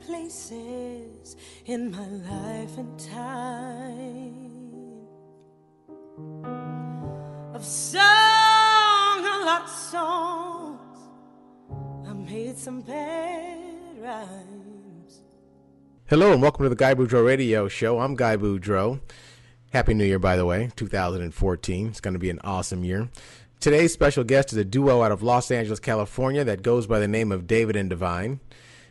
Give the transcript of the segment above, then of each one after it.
places in my life and time. I've sung a lot of songs, I made some bad rhymes. Hello and welcome to the Guy Boudreaux Radio Show. I'm Guy Boudreaux. Happy New Year, by the way, 2014. It's going to be an awesome year. Today's special guest is a duo out of Los Angeles, California that goes by the name of David and Devine.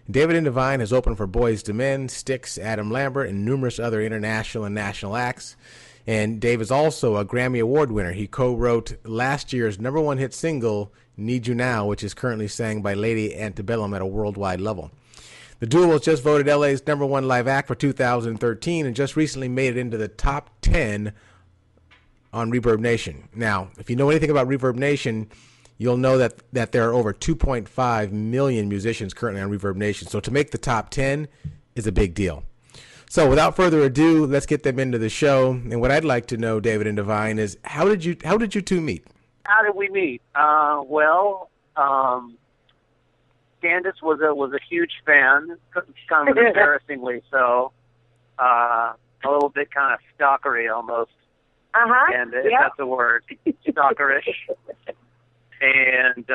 David and Devine has opened for Boyz II Men, Styx, Adam Lambert, and numerous other international and national acts. And Dave is also a Grammy Award winner. He co-wrote last year's #1 hit single, Need You Now, which is currantly sang by Lady Antebellum at a worldwide level. The duo was just voted LA's #1 live act for 2013 and just recently made it into the top 10 on ReverbNation. Now, if you know anything about ReverbNation, you'll know that there are over 2.5 million musicians currently on ReverbNation. So to make the top 10 is a big deal. So without further ado, let's get them into the show. And what I'd like to know, David and Devine, is how did you two meet? How did we meet? Candace was a huge fan, kind of embarrassingly so, a little bit kind of stalkery almost. And if that's a word, stalkerish. And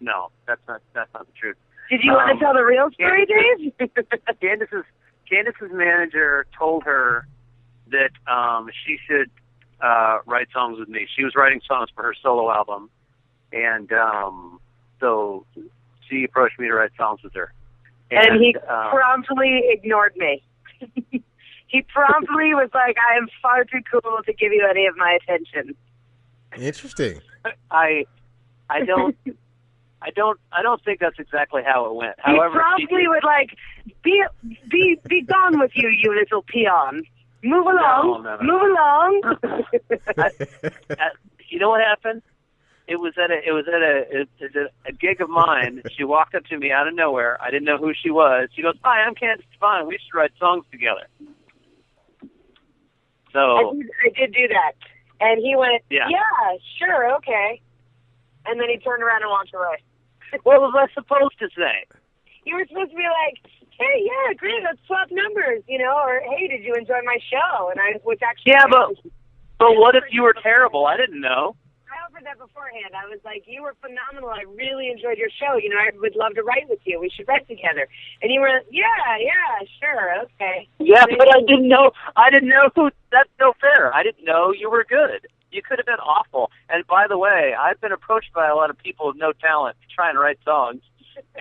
no, that's not the truth. Did you want to tell the real story, Dave? Candace's manager told her that she should write songs with me. She was writing songs for her solo album, and so she approached me to write songs with her. And he promptly ignored me. He promptly was like, "I am far too cool to give you any of my attention." Interesting. I don't think that's exactly how it went. However, he promptly would like, be gone with you, you little peon. Move along. No. Move along. You know what happened? It was at a gig of mine. She walked up to me out of nowhere. I didn't know who she was. She goes, "Hi, I'm Candace Devine. We should write songs together." So I did do that, and he went, "Yeah, sure, okay," and then he turned around and walked away. What was I supposed to say? You were supposed to be like, "Hey, yeah, great, let's swap numbers," or "Hey, did you enjoy my show?" And I was actually but what if you were terrible? I didn't know. I offered that beforehand. I was like, "You were phenomenal. I really enjoyed your show. I would love to write with you. We should write together." And you were, yeah, sure, okay. Yeah, but I didn't know who. That's no fair. I didn't know you were good. You could have been awful. And by the way, I've been approached by a lot of people with no talent to try and write songs,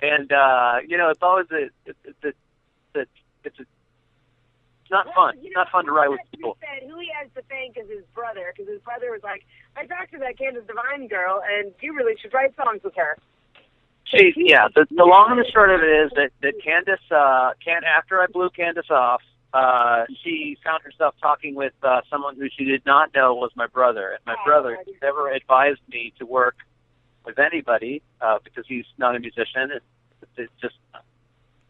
and it's always it's not fun. It's not fun to write with people. He said who he has to thank is his brother, because his brother was like, "I talked to that Candace Devine girl, and you really should write songs with her." The long and the short of it is that Candace, after I blew Candace off, she found herself talking with someone who she did not know was my brother. And my brother never advised me to work with anybody because he's not a musician. It's just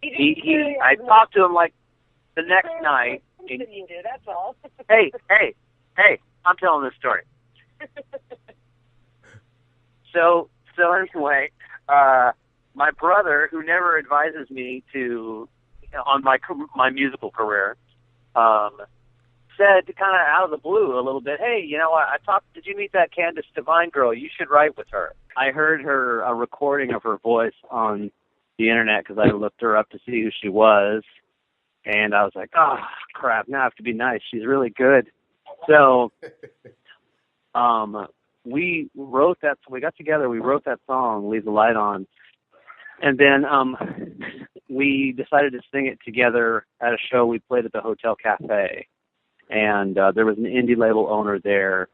I talked to him like the next night. You do, that's all. Hey, I'm telling this story. So anyway, my brother, who never advises me on my musical career, said kind of out of the blue a little bit, "Hey, did you meet that Candace Devine girl? You should write with her." I heard a recording of her voice on the internet because I looked her up to see who she was. And I was like, "Oh, crap, now I have to be nice. She's really good." So we wrote that. We got together. We wrote that song, "Leave the Light On." And then we decided to sing it together at a show we played at the Hotel Cafe. And there was an indie label owner there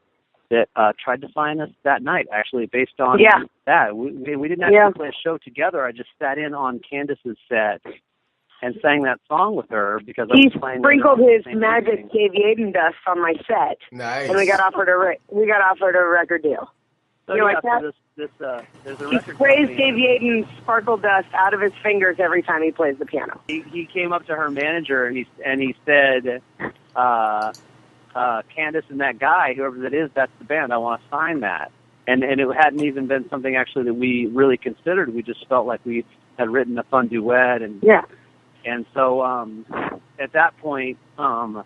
that tried to sign us that night, actually, based on that. We didn't actually play a show together. I just sat in on Candace's set and sang that song with her because I was playing. He sprinkled his magic Dave Yaden dust on my set. Nice. And we got offered a record deal. So you like that? There's a he sprays Dave Yaden's sparkle dust out of his fingers every time he plays the piano. He came up to her manager and he said, "Candace and that guy, whoever that is, that's the band. I want to sign that." And it hadn't even been something actually that we really considered. We just felt like we had written a fun duet, and Yeah. and so at that point, No,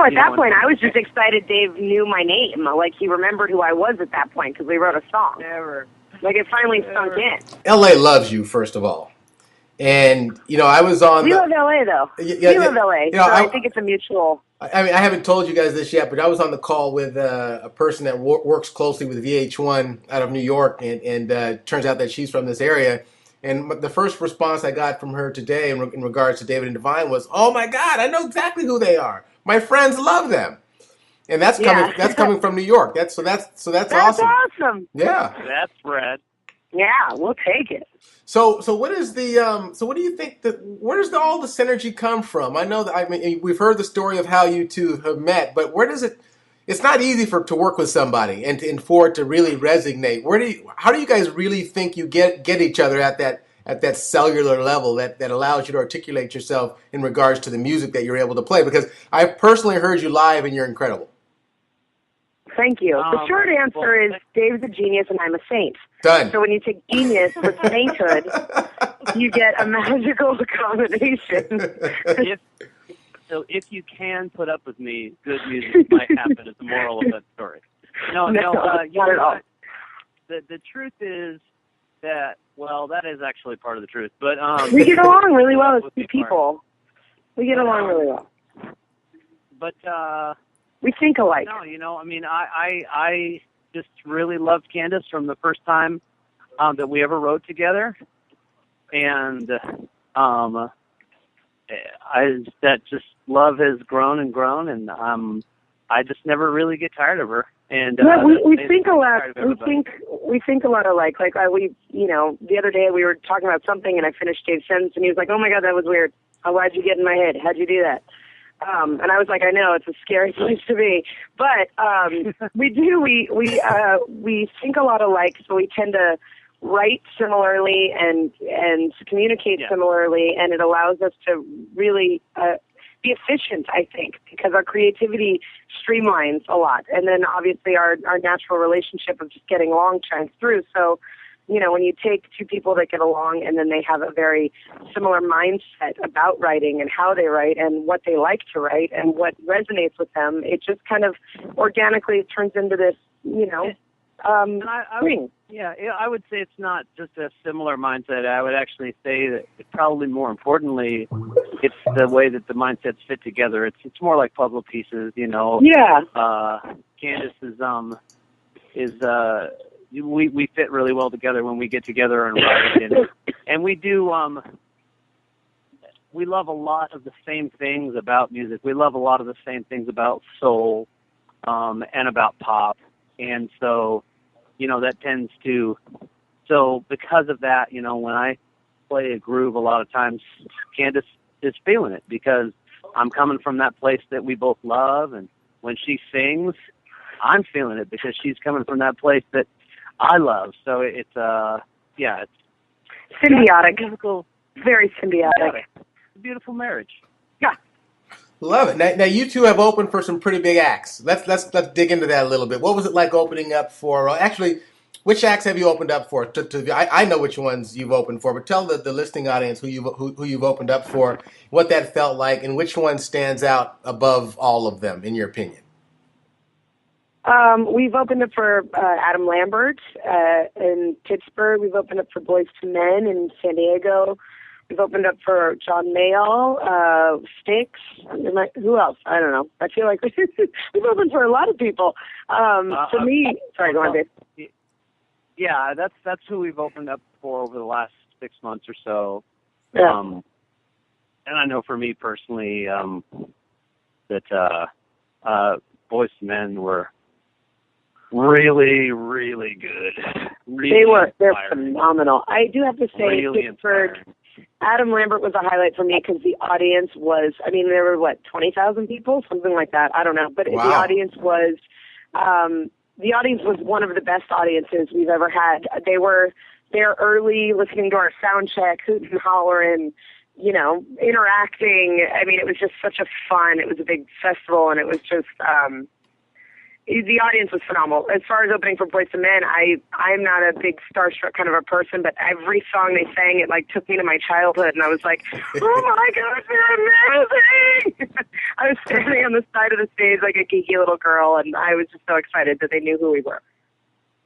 at that point, I was just excited Dave knew my name. Like, he remembered who I was at that point because we wrote a song. never. Like, it finally sunk in. LA loves you, first of all. And, I was on We love LA, though. Yeah, we love LA, so I think it's a mutual... I mean, I haven't told you guys this yet, but I was on the call with a person that works closely with VH1 out of New York, and turns out that she's from this area. And the first response I got from her today in regards to David and Devine was, "Oh my God, I know exactly who they are. My friends love them." And that's coming from New York. That's awesome. That's awesome. Yeah. That's rad. Yeah, we'll take it. So what is the so what do you think where does all the synergy come from? I know that we've heard the story of how you two have met, but where does it's not easy to work with somebody and for it to really resonate. How do you guys really think you get each other at that cellular level that allows you to articulate yourself in regards to the music that you're able to play? Because I've personally heard you live and you're incredible. Thank you. The short answer is Dave's a genius and I'm a saint. Done. So when you take genius with sainthood, you get a magical combination. If you can put up with me, good music might happen is the moral of that story. No, not at all. The truth is that, well, that is actually part of the truth. But we get along really well as two people. We get along really well. But we think alike. No, I mean, I just really loved Candace from the first time that we ever wrote together, and that just love has grown and grown, and I just never really get tired of her. And we think a lot. We think a lot alike. Like the other day we were talking about something, and I finished Dave's sentence, and he was like, "Oh my God, that was weird. Why'd you get in my head? How'd you do that?" And I was like, I know, it's a scary place to be. But we think a lot alike, so we tend to write similarly and communicate similarly, and it allows us to really be efficient, I think, because our creativity streamlines a lot. And then obviously our natural relationship of just getting along shines through. So, when you take two people that get along and then they have a very similar mindset about writing and how they write and what they like to write and what resonates with them, it just kind of organically turns into this, thing. I would say it's not just a similar mindset. I would actually say that probably more importantly, it's the way that the mindsets fit together. It's more like puzzle pieces, Yeah. Candace is we fit really well together when we get together and write, and we do. We love a lot of the same things about music. We love a lot of the same things about soul, and about pop, and so that tends to. So because of that, when I play a groove, a lot of times Candace is feeling it because I'm coming from that place that we both love, and when she sings, I'm feeling it because she's coming from that place that I love. So it's it's symbiotic. Musical, very symbiotic. It's a beautiful marriage. Yeah. Love it. Now you two have opened for some pretty big acts. Let's dig into that a little bit. What was it like opening up for? Actually, which acts have you opened up for? I know which ones you've opened for, but tell the listening audience who you've opened up for, what that felt like, and which one stands out above all of them, in your opinion. We've opened up for Adam Lambert in Pittsburgh. We've opened up for Boyz II Men in San Diego. We've opened up for John Mayall, Styx. Who else? I don't know. I feel like we've opened for a lot of people. For me, sorry, go on, Dave. Yeah, that's who we've opened up for over the last 6 months or so. Yeah. And I know for me personally that Boyz II Men were really, really good. Really they're phenomenal. I do have to say, really Pittsburgh, Adam Lambert was a highlight for me because the audience was, there were 20,000 people, something like that. I don't know, but wow. The audience was one of the best audiences we've ever had. They were there early, listening to our sound check, hooting and hollering, interacting. It was just such a fun. It was a big festival, and it was just. the audience was phenomenal. As far as opening for Boyz II Men, I'm not a big starstruck kind of a person, but every song they sang, it like took me to my childhood, and I was like, oh my gosh, they're amazing! I was standing on the side of the stage like a geeky little girl, and I was just so excited that they knew who we were.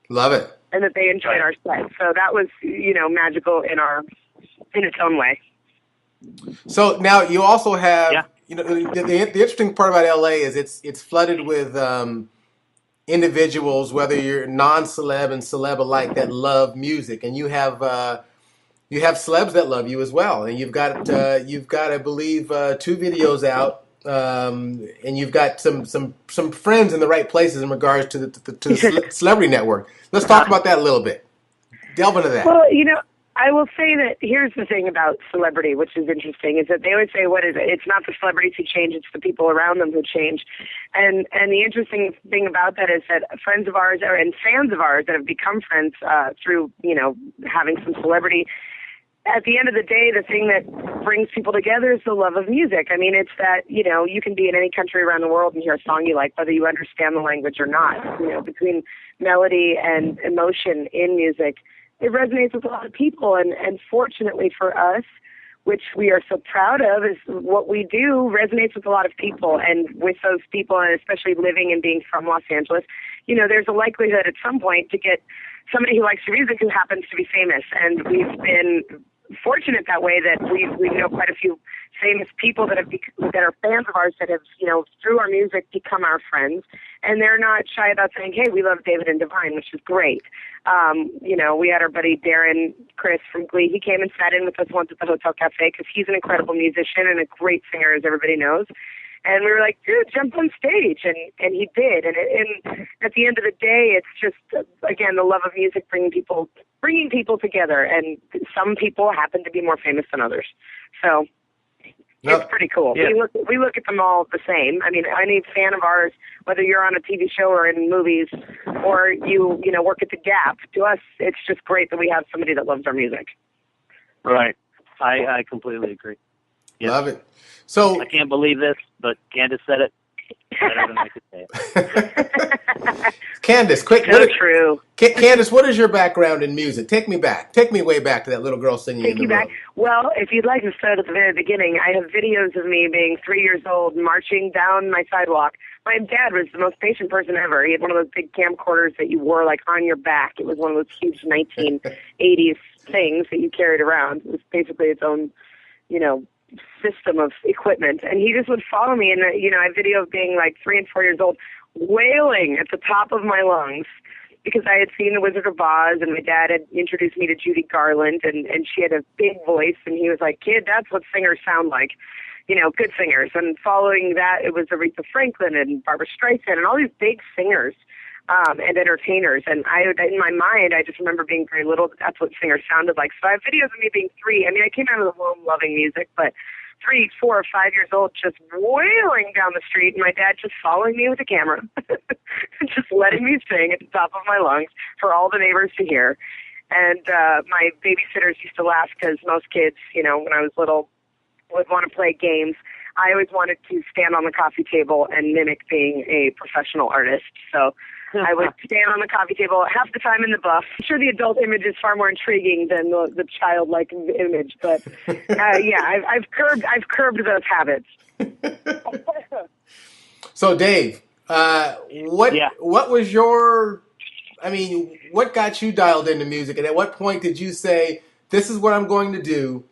Love it. And that they enjoyed our set. So that was, magical in its own way. So now you also have, the interesting part about LA is it's flooded with individuals, whether you're non-celeb and celeb alike, that love music, and you have celebs that love you as well, and you've got I believe 2 videos out. And you've got some friends in the right places in regards to the celebrity network. Let's talk about that a little bit. Delve into that. Well, I will say that here's the thing about celebrity, which is interesting, is that they always say, what is it? It's not the celebrities who change, it's the people around them who change. And the interesting thing about that is that friends of ours and fans of ours that have become friends through, having some celebrity, at the end of the day, the thing that brings people together is the love of music. I mean, it's that, you can be in any country around the world and hear a song you like, whether you understand the language or not. Between melody and emotion in music, it resonates with a lot of people. And fortunately for us, which we are so proud of, is what we do resonates with a lot of people. And with those people, and especially living and being from Los Angeles, there's a likelihood at some point to get somebody who likes your music who happens to be famous. And we've been fortunate that way, that we know quite a few famous people that are fans of ours that have, through our music become our friends, and they're not shy about saying, hey, we love David and Devine, which is great. We had our buddy Darren Chris from Glee. He came and sat in with us once at the Hotel Cafe because he's an incredible musician and a great singer, as everybody knows. And we were like, dude, jump on stage. And he did. And at the end of the day, it's just, again, the love of music bringing people together. And some people happen to be more famous than others. So it's pretty cool. Yeah. We look at them all the same. I mean, any fan of ours, whether you're on a TV show or in movies or you work at the Gap, to us, it's just great that we have somebody that loves our music. Right. I completely agree. Yep. Love it. So I can't believe this, but Candace said it better than I could say it. Candace, quick. So true. Candace, what is your background in music? Take me back. Take me way back to that little girl singing in the room. Well, if you'd like to start at the very beginning, I have videos of me being 3 years old marching down my sidewalk. My dad was the most patient person ever. He had one of those big camcorders that you wore like on your back. It was one of those huge 1980s things that you carried around. It was basically its own, system of equipment, and he just would follow me, and I have video of being like 3 and 4 years old wailing at the top of my lungs because I had seen The Wizard of Oz, and my dad had introduced me to Judy Garland, and she had a big voice, and he was like, kid, that's what singers sound like, good singers. And following that, it was Aretha Franklin and Barbra Streisand and all these big singers and entertainers. And in my mind, I just remember being very little, that's what singers sounded like. So I have videos of me being 3. I mean, I came out of the womb loving music, but 3, 4, or 5 years old, just wailing down the street, and my dad just following me with a camera, just letting me sing at the top of my lungs for all the neighbors to hear. And my babysitters used to laugh because most kids, when I was little, would want to play games. I always wanted to stand on the coffee table and mimic being a professional artist. So I would stand on the coffee table half the time in the buff. I'm sure the adult image is far more intriguing than the childlike image, but I've curbed those habits. So Dave, what was your? I mean, what got you dialed into music, and at what point did you say, "This is what I'm going to do"?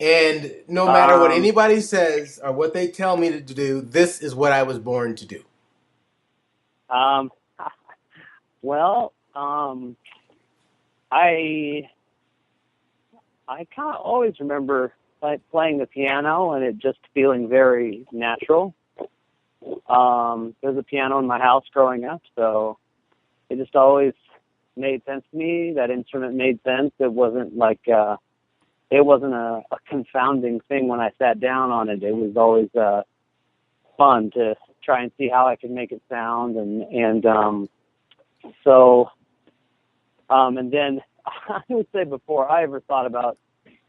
And no matter what anybody says or what they tell me to do, this is what I was born to do. I kind of always remember playing the piano and it just feeling very natural. There's a piano in my house growing up, so it just always made sense to me. That instrument made sense. It wasn't like it wasn't a confounding thing when I sat down on it. It was always fun to try and see how I could make it sound, and then I would say before I ever thought about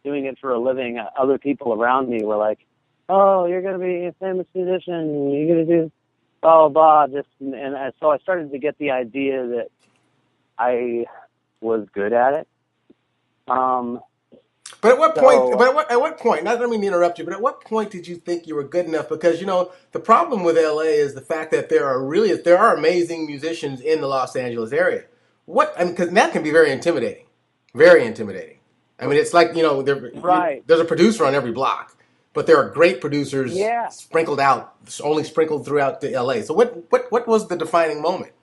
doing it for a living, other people around me were like, "Oh, you're going to be a famous musician. You're going to do blah, blah, blah. So I started to get the idea that I was good at it. But at what point? At what point? Not let me interrupt you. But at what point did you think you were good enough? Because the problem with LA is the fact that there are amazing musicians in the Los Angeles area. Because that can be very intimidating. Very intimidating. I mean, it's like Right. there's a producer on every block, but there are great producers Yeah. only sprinkled throughout the LA. So what was the defining moment?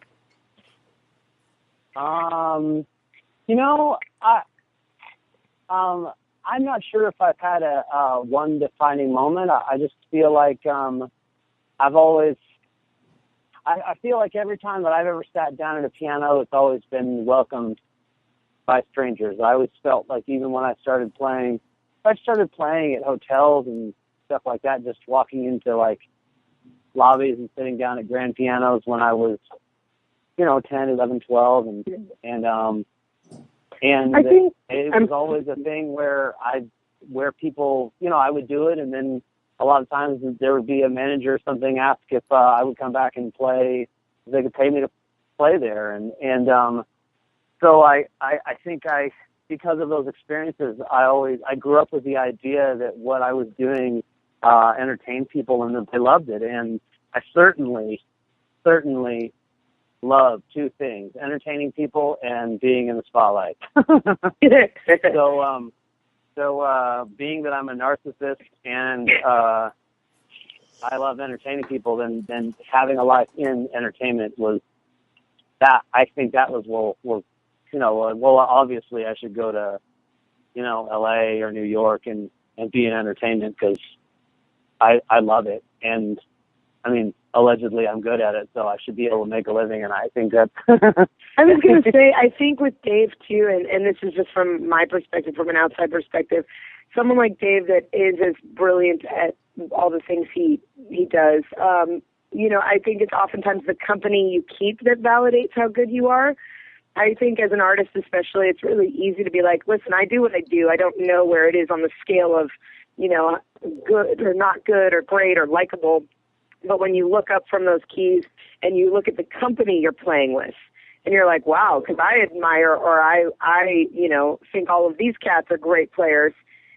I'm not sure if I've had a one defining moment. I just feel like I've always. I feel like every time that I've ever sat down at a piano, it's always been welcomed by strangers. I always felt like even when I started playing at hotels and stuff like that, just walking into like lobbies and sitting down at grand pianos when I was, 10, 11, 12, and I think it was always a thing where people, I would do it, and then a lot of times there would be a manager or something ask if I would come back and play, if they could pay me to play there, and so I think because of those experiences, I grew up with the idea that what I was doing entertained people and that they loved it, and I certainly love two things: entertaining people and being in the spotlight. So being that I'm a narcissist and I love entertaining people, then having a life in entertainment was that. I think that was obviously I should go to LA or New York and be in entertainment because I love it, and I mean, allegedly I'm good at it, so I should be able to make a living, and I think that... I was going to say, I think with Dave, too, and this is just from my perspective, from an outside perspective, someone like Dave that is as brilliant at all the things he does, I think it's oftentimes the company you keep that validates how good you are. I think as an artist especially, it's really easy to be like, listen, I do what I do. I don't know where it is on the scale of, good or not good or great or likable. But when you look up from those keys and you look at the company you're playing with, and you're like, wow, because I admire or I think all of these cats are great players,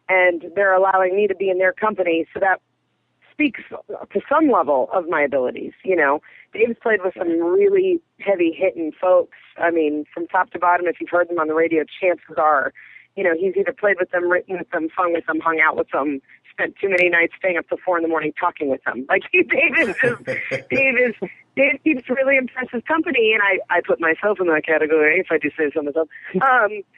and they're allowing me to be in their company, so that speaks to some level of my abilities. Dave's played with some really heavy-hitting folks. I mean, from top to bottom, if you've heard them on the radio, chances are, he's either played with them, written with them, sung with them, hung out with them, spent too many nights staying up till 4 a.m. talking with them. Like Dave keeps really impressive company, and I put myself in that category if I do say so myself.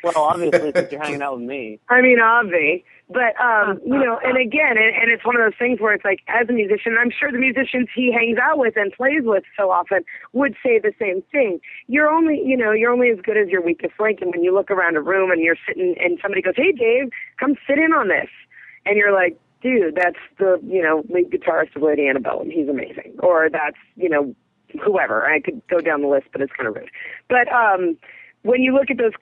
Well, obviously, since you're hanging out with me. I mean, obvi. But, and again, and it's one of those things where it's like, as a musician, I'm sure the musicians he hangs out with and plays with so often would say the same thing. You're only as good as your weakest link, and when you look around a room and you're sitting and somebody goes, hey, Dave, come sit in on this. And you're like, dude, that's the, lead guitarist of Lady Antebellum. He's amazing. Or that's, whoever. I could go down the list, but it's kind of rude. But when you look at those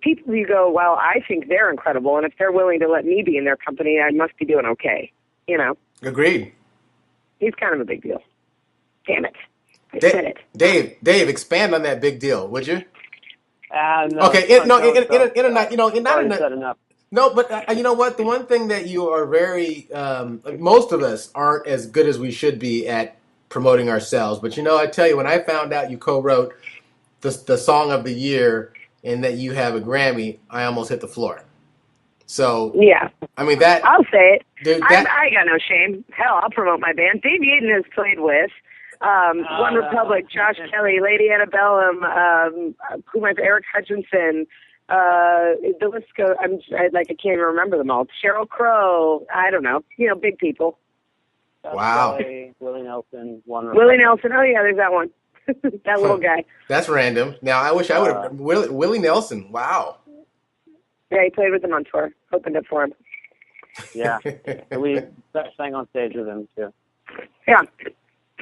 people, you go, well, I think they're incredible. And if they're willing to let me be in their company, I must be doing okay. Agreed. He's kind of a big deal. Damn it. I said it. Dave, expand on that big deal, would you? No, okay. Enough. No, but you know what? The one thing that you are very, most of us aren't as good as we should be at promoting ourselves. But I tell you, when I found out you co-wrote the song of the year and that you have a Grammy, I almost hit the floor. So yeah, I mean that. I'll say it. Dude, I got no shame. Hell, I'll promote my band. Dave Yaden has played with One Republic, Josh Kelly, Lady Antebellum, Eric Hutchinson. The list goes. I can't even remember them all. Sheryl Crow. I don't know. Big people. Wow. Willie Nelson. Willie Nelson. Oh yeah, there's that one. That little guy. That's random. Now I wish I would have. Willie Nelson. Wow. Yeah, he played with him on tour. Opened up for him. Yeah, we sang on stage with him too. Yeah.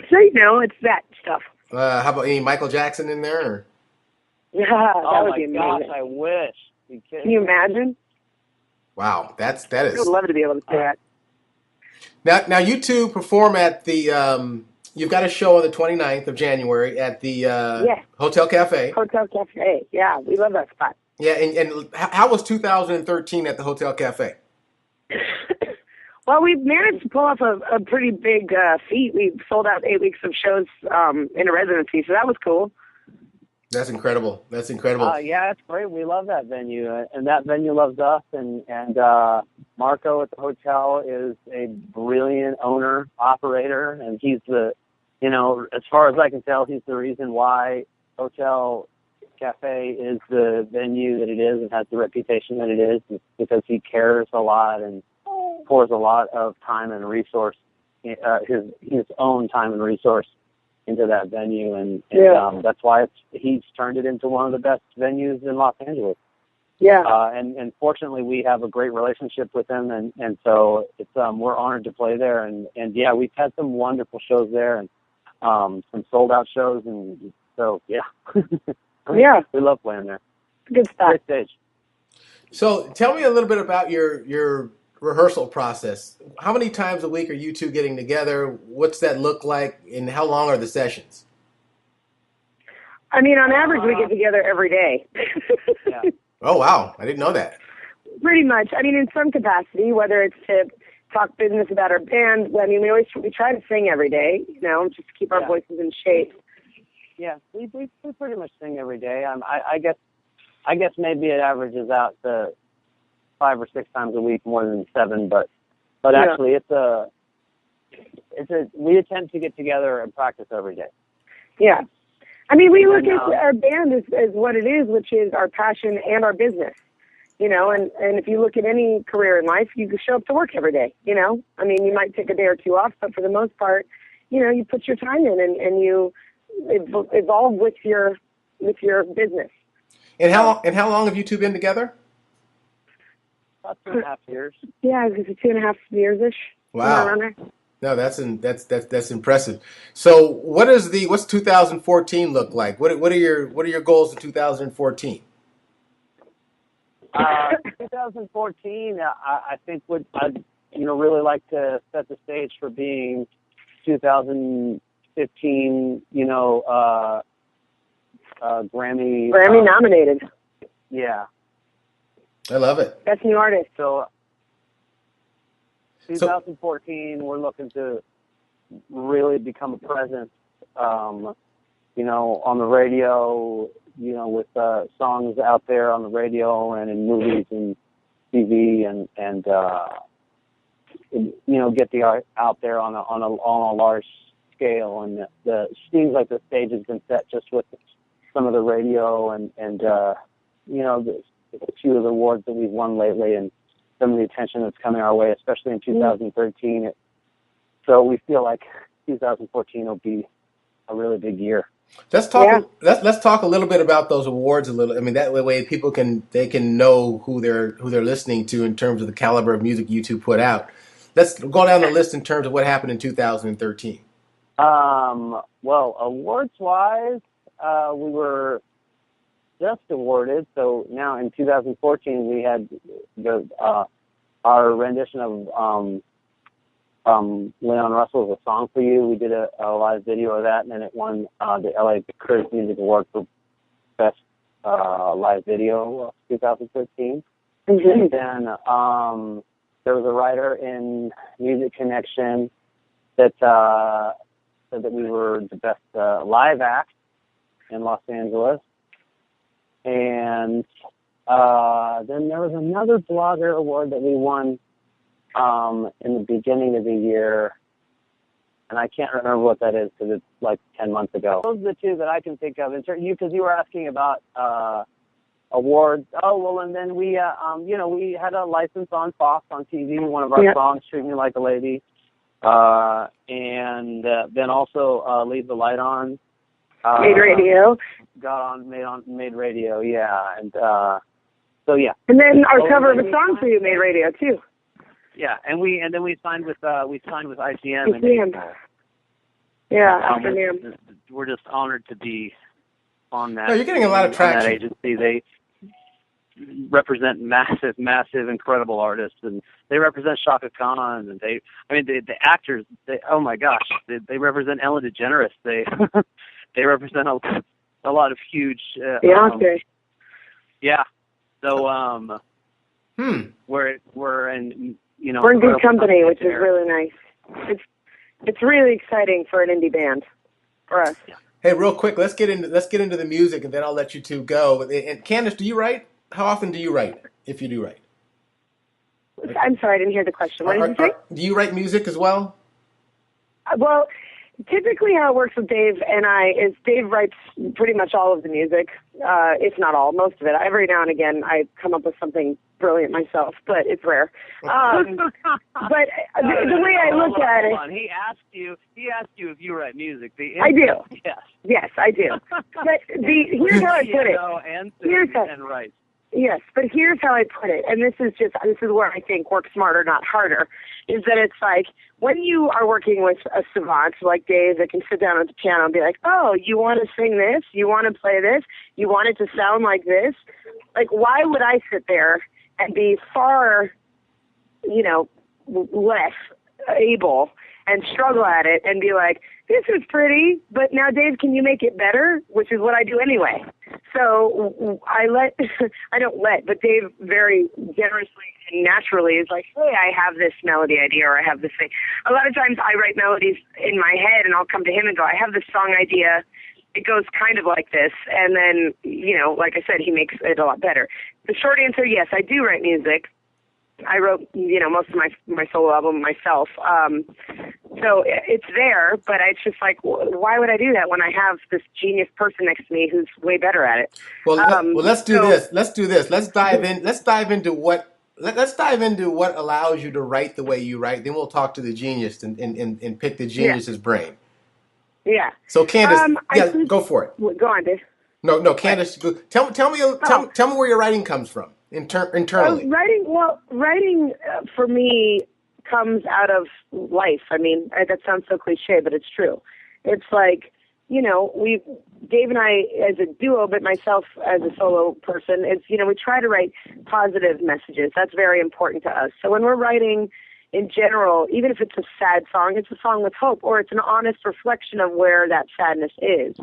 So it's that stuff. How about any Michael Jackson in there? Or? Yeah, that would be amazing. Oh my gosh, I wish. Can you imagine? Wow, that is. I would love to be able to say that. Now you two perform at the You've got a show on the 29th of January at the Hotel Cafe. Hotel Cafe. Yeah, we love that spot. Yeah, and how was 2013 at the Hotel Cafe? Well, we managed to pull off a pretty big feat. We sold out 8 weeks of shows in a residency, so that was cool. That's incredible. That's incredible. Yeah, it's great. We love that venue, and that venue loves us. And Marco at the hotel is a brilliant owner, operator, and he's as far as I can tell, he's the reason why Hotel Cafe is the venue that it is and has the reputation that it is, because he cares a lot and pours a lot of time and resource, his own time and resource into that venue, and that's why he's turned it into one of the best venues in Los Angeles. Yeah. And fortunately, we have a great relationship with him, and so it's we're honored to play there, and yeah, we've had some wonderful shows there, and some sold out shows, and so yeah. Yeah. We love playing there. Good stuff. Great stage. So tell me a little bit about your rehearsal process. How many times a week are you two getting together? What's that look like, and how long are the sessions? I mean, on average, we get together every day. Yeah. Oh, wow. I didn't know that. Pretty much. I mean, in some capacity, whether it's to talk business about our band. I mean, we try to sing every day, just to keep our voices in shape. Yeah, we pretty much sing every day. I guess maybe it averages out to 5 or 6 times a week, more than 7. But actually, we attempt to get together and practice every day. Yeah, I mean, we look at our band as what it is, which is our passion and our business. And if you look at any career in life, you show up to work every day. I mean, you might take a day or two off, but for the most part, you put your time in and you evolve with your business. And how long have you two been together? About 2.5 years. Yeah, it's 2.5 years-ish. Wow. No, that's impressive. So what's 2014 look like? What are your goals for 2014? 2014, I think I'd really like to set the stage for being 2015, Grammy nominated. Yeah. I love it. Best new artist. So 2014, we're looking to really become a presence, on the radio, with songs out there on the radio and in movies and TV, and get the art out there on a large scale. And it seems like the stage has been set just with some of the radio and a few of the awards that we've won lately, and some of the attention that's coming our way, especially in 2013. So we feel like 2014 will be a really big year. Let's talk. Yeah. Let's talk a little bit about those awards a little. I mean, that way people can know who they're listening to in terms of the caliber of music you two put out. Let's go down the list in terms of what happened in 2013. Well, awards wise, we were just awarded. So now in 2014, we had our rendition of Leon Russell's "A Song for You." We did a live video of that, and then it won the LA Critics Music Award for Best Live Video of 2013. Mm-hmm. And then there was a writer in Music Connection that said that we were the best live act in Los Angeles. And then there was another blogger award that we won in the beginning of the year, and I can't remember what that is because it's like 10 months ago. Those are the two that I can think of. Because you were asking about awards. Oh, well, and then we, we had a license on Fox on TV, one of our songs, "Treat Me Like a Lady," and then also "Leave the Light On." Made radio. Made radio, yeah, and so yeah. And then our cover of a song for you made radio too. Yeah, and then we signed with ICM. ICM. Yeah, afternoon. We're just honored to be on that. No, you're getting a lot of traction. That agency, represent massive, incredible artists, and they represent Shaka Khan, and the actors, oh my gosh, they represent Ellen DeGeneres. They they represent a lot of huge. Yeah. So we're in good company, which is really nice. It's really exciting for an indie band for us. Yeah. Hey, real quick, let's get into the music, and then I'll let you two go. And Candace, do you write? How often do you write, if you do write? I'm sorry, I didn't hear the question. What did you say? Do you write music as well? Well, typically how it works with Dave and I is Dave writes pretty much all of the music, if not all, most of it. Every now and again I come up with something brilliant myself, but it's rare. But the way I look at it... He asked you if you write music. I do. Yes. Yes, I do. But here's how I put it. Right. Yes, but here's how I put it, and this is where I think work smarter, not harder, is that it's like when you are working with a savant like Dave that can sit down at the piano and be like, oh, you want to sing this? You want to play this? You want it to sound like this? Like, why would I sit there and be far, less able and struggle at it and be like, this is pretty, but now, Dave, can you make it better? Which is what I do anyway. So but Dave very generously and naturally is like, hey, I have this melody idea, or I have this thing. A lot of times I write melodies in my head and I'll come to him and go, I have this song idea. It goes kind of like this. And then, like I said, he makes it a lot better. The short answer, yes, I do write music. I wrote, most of my solo album myself. So it's there, but it's just like, why would I do that when I have this genius person next to me who's way better at it? Well, let's do this. Let's do this. Let's dive into what allows you to write the way you write. Then we'll talk to the genius and pick the genius's brain. Yeah. So Candace, go for it. Go on, Dave. No, Candace, tell me where your writing comes from internally. Writing for me comes out of life. I mean, that sounds so cliche, but it's true. It's like, Dave and I as a duo, but myself as a solo person, it's, we try to write positive messages. That's very important to us. So when we're writing in general, even if it's a sad song, it's a song with hope, or it's an honest reflection of where that sadness is.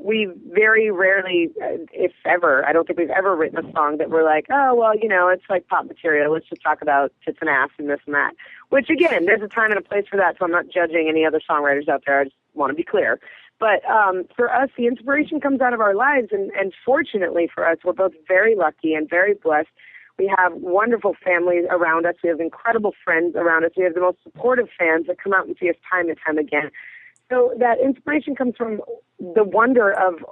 We very rarely, if ever, I don't think we've ever written a song that we're like, oh, well, it's like pop material. Let's just talk about tits and ass and this and that. Which, again, there's a time and a place for that, so I'm not judging any other songwriters out there. I just want to be clear. But for us, the inspiration comes out of our lives, and fortunately for us, we're both very lucky and very blessed. We have wonderful families around us. We have incredible friends around us. We have the most supportive fans that come out and see us time and time again. So that inspiration comes from the wonder of,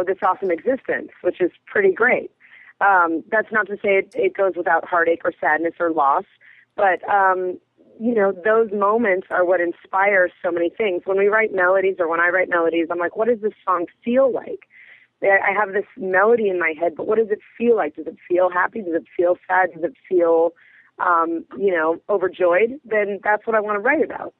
this awesome existence, which is pretty great. That's not to say it goes without heartache or sadness or loss, but, those moments are what inspires so many things. When we write melodies, or when I write melodies, I'm like, what does this song feel like? I have this melody in my head, but what does it feel like? Does it feel happy? Does it feel sad? Does it feel, overjoyed? Then that's what I want to write about.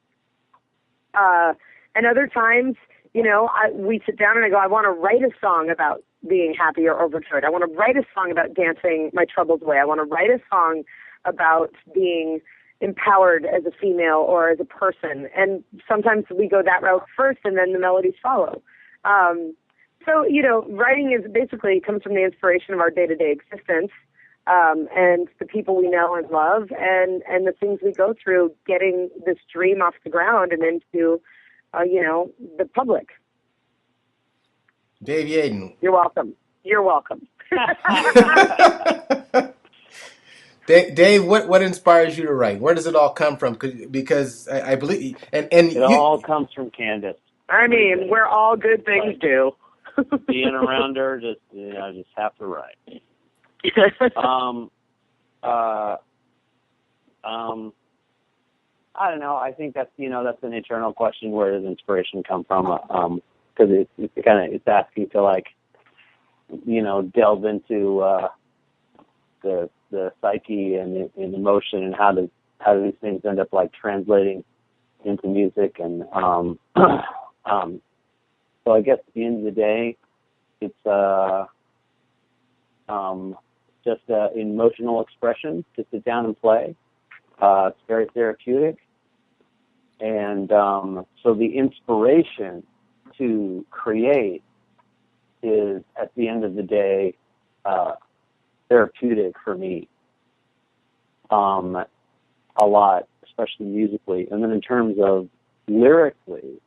And other times, we sit down and I go, I want to write a song about being happy or overjoyed. I want to write a song about dancing my troubles away. I want to write a song about being empowered as a female or as a person. And sometimes we go that route first and then the melodies follow. So, writing is basically comes from the inspiration of our day-to-day existence, and the people we know and love, and the things we go through getting this dream off the ground and into, the public. Dave Yaden. You're welcome. You're welcome. Dave, what inspires you to write? Where does it all come from? Because I believe, all comes from Candace. I mean, where all good things do. Being around her, just have to write. I don't know. I think that's that's an eternal question. Where does inspiration come from? Because it's asking to delve into the psyche and emotion, and how do these things end up translating into music. And so I guess at the end of the day, it's just emotional expression to sit down and play. It's very therapeutic. And so the inspiration to create is, at the end of the day, therapeutic for me a lot, especially musically. And then in terms of lyrically,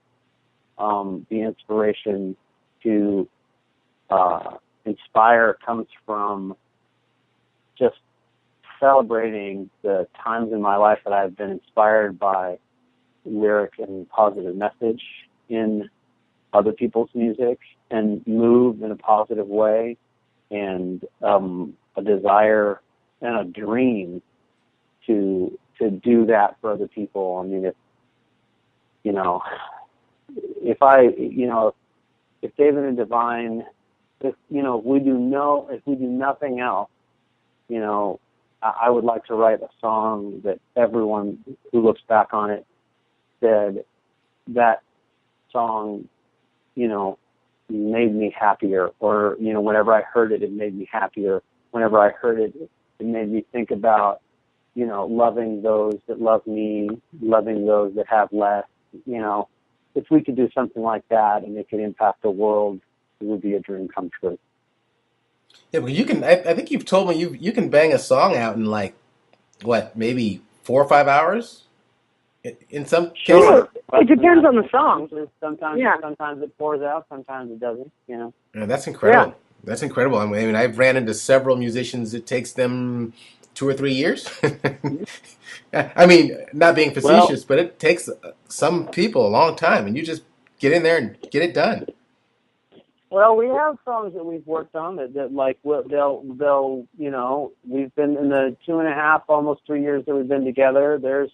the inspiration to inspire comes from just celebrating the times in my life that I've been inspired by lyric and positive message in other people's music and move in a positive way, and a desire and a dream to do that for other people. I mean, if David and Devine, if we do nothing else, I would like to write a song that everyone who looks back on it said that song, made me happier, or, whenever I heard it, it made me happier. Whenever I heard it, it made me think about, loving those that love me, loving those that have less. If we could do something like that and it could impact the world, it would be a dream come true. Yeah, but you can. I think you've told me you can bang a song out in like maybe 4 or 5 hours. In some cases, sure. It depends on the song. Sometimes it pours out, sometimes it doesn't. Yeah, that's incredible. Yeah. That's incredible. I mean, I've ran into several musicians. It takes them 2 or 3 years. I mean, not being facetious, but it takes some people a long time, and you just get in there and get it done. Well, we have songs that we've worked on that they'll we've been in the 2.5, almost 3 years that we've been together. There's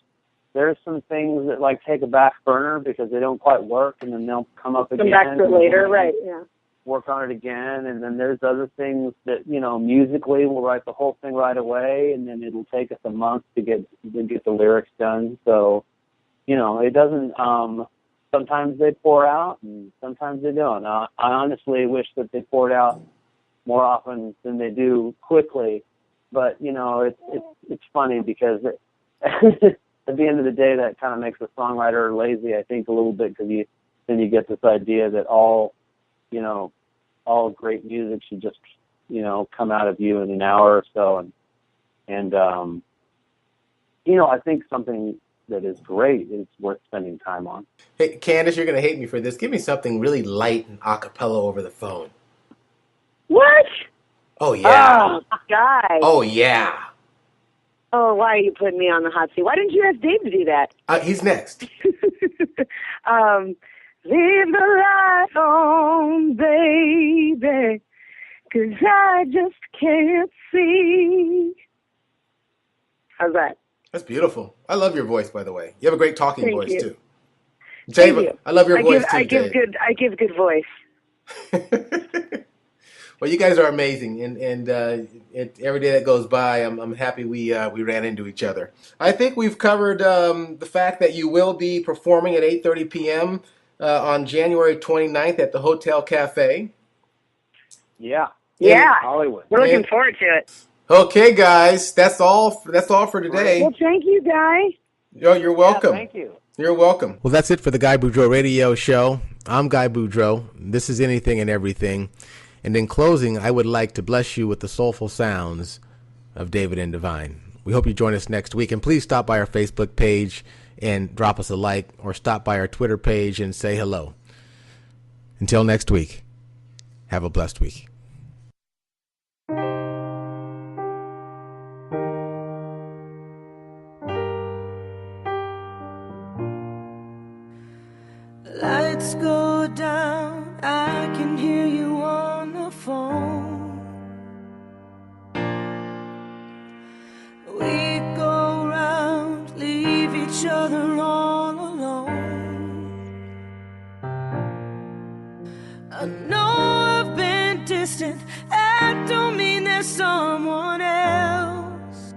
some things that take a back burner because they don't quite work, and then they'll come up again. Come back to it later, right? Yeah. Work on it again, and then there's other things that musically we'll write the whole thing right away, and then it'll take us a month to get the lyrics done. So, it doesn't. Sometimes they pour out, and sometimes they don't. I honestly wish that they poured out more often than they do quickly, but it's funny because at the end of the day, that kind of makes a songwriter lazy, I think, a little bit, because then you get this idea that all great music should just, come out of you in an hour or so. And I think something that is great is worth spending time on. Hey, Candace, you're going to hate me for this. Give me something really light and a cappella over the phone. What? Oh, yeah. Oh, guy. Oh, yeah. Oh, why are you putting me on the hot seat? Why didn't you ask Dave to do that? He's next. Leave the light on, baby, 'cause I just can't see. How's that? That's beautiful. I love your voice, by the way. You have a great talking Thank voice, you. too. Thank Dave, you. I love your voice, too, I give good voice. Well, you guys are amazing, and every day that goes by, I'm happy we ran into each other. I think we've covered the fact that you will be performing at 8:30 p.m. On January 29th at the Hotel Cafe. Yeah. Yeah. Hollywood. We're looking forward to it. Okay, guys, that's all for today. Well, thank you, Guy. You're welcome. Yeah, thank you. You're welcome. Well, that's it for the Guy Boudreau Radio Show. I'm Guy Boudreau. This is Anything and Everything. And in closing, I would like to bless you with the soulful sounds of David and Devine. We hope you join us next week. And please stop by our Facebook page and drop us a like, or stop by our Twitter page and say hello. Until next week, have a blessed week. Lights go down, I can hear you on the phone. We go round, leave each other all alone. I know I've been distant, that don't mean there's someone else.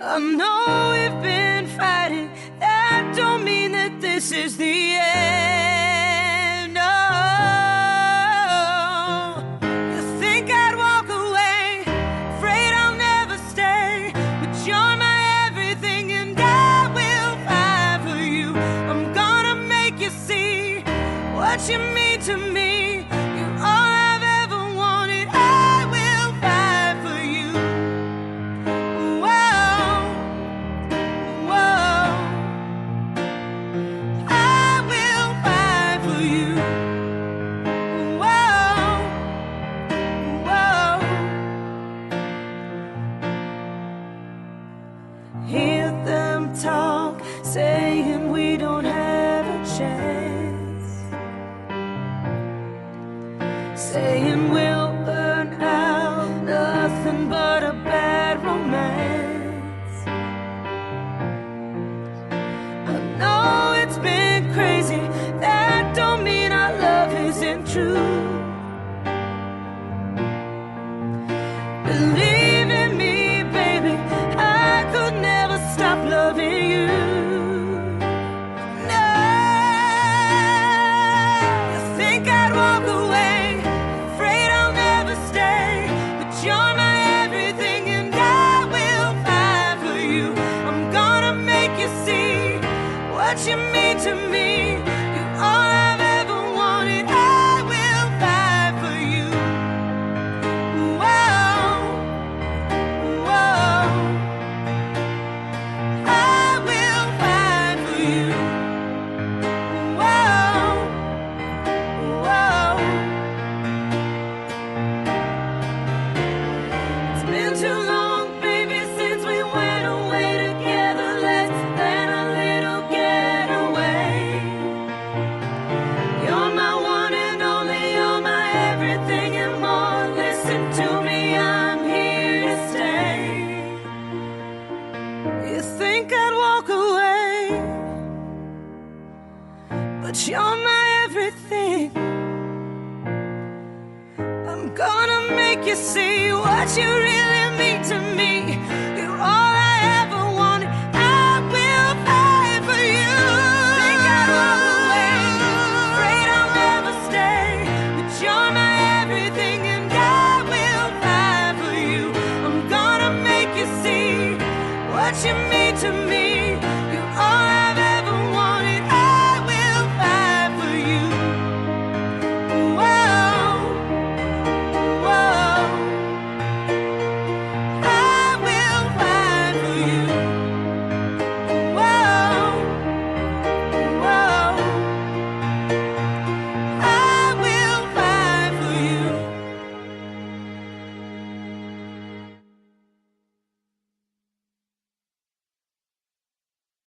I know we've been fighting, that don't mean that this is the end. Oh, you think I'd want what you mean to me. You're all I've ever wanted. I will fight for you. Whoa, whoa. I will fight for you. Whoa, whoa. Hear them talk, saying we don't have a chance, saying we'll burn out, nothing but a bad romance. I know it's been crazy, that don't mean our love isn't true. Believe in me, baby, I could never stop loving you. No, I think I'd walk away, afraid I'll never stay, but you're my everything and I will fight for you. I'm gonna make you see what you mean to me. You're all I've ever wanted. I will fight for you. Whoa, whoa. I will fight for you. Whoa, whoa. It's been too long, baby, since we went away together. Let's plan a little getaway. You're my one and only, you're my everything and more. Listen to me, I'm here to stay. You think I'd walk away, but you're my everything. I'm gonna make you see what you really mean to me.